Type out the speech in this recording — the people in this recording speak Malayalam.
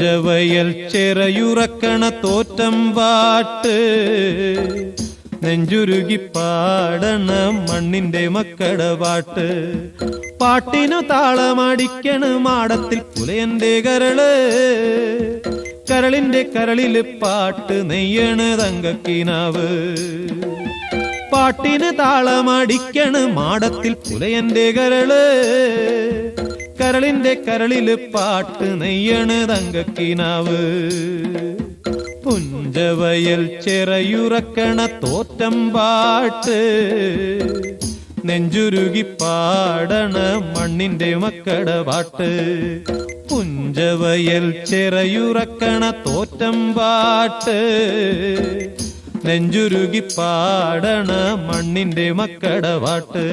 പുഞ്ചവയൽ ചെറയുറക്കണ തോറ്റം പാട്ട് നെഞ്ചുരുകി പാടണ മണ്ണിന്റെ മക്കട പാട്ട് പാട്ടിനു താളമടിക്കണ് മാടത്തിൽ പുലയന്റെ കരള് കരളിന്റെ കരളില് പാട്ട് നെയ്യണ് തങ്കക്കിനാവ് പാട്ടിന് താളമടിക്കണ് മാടത്തിൽ പുലയന്റെ കരള് കരളിന്റെ കരളില് പാട്ട് നെയ്യണ് തങ്കക്കിനാവ് പുഞ്ചവയൽ ചെറയുറക്കണ തോറ്റം പാട്ട് നെഞ്ചുരുകി പാടണ മണ്ണിന്റെ മക്കട പാട്ട് പുഞ്ചവയൽ ചെറയുറക്കണ തോറ്റം പാട്ട് നെഞ്ചുരുകി പാടണ മണ്ണിന്റെ മക്കട പാട്ട്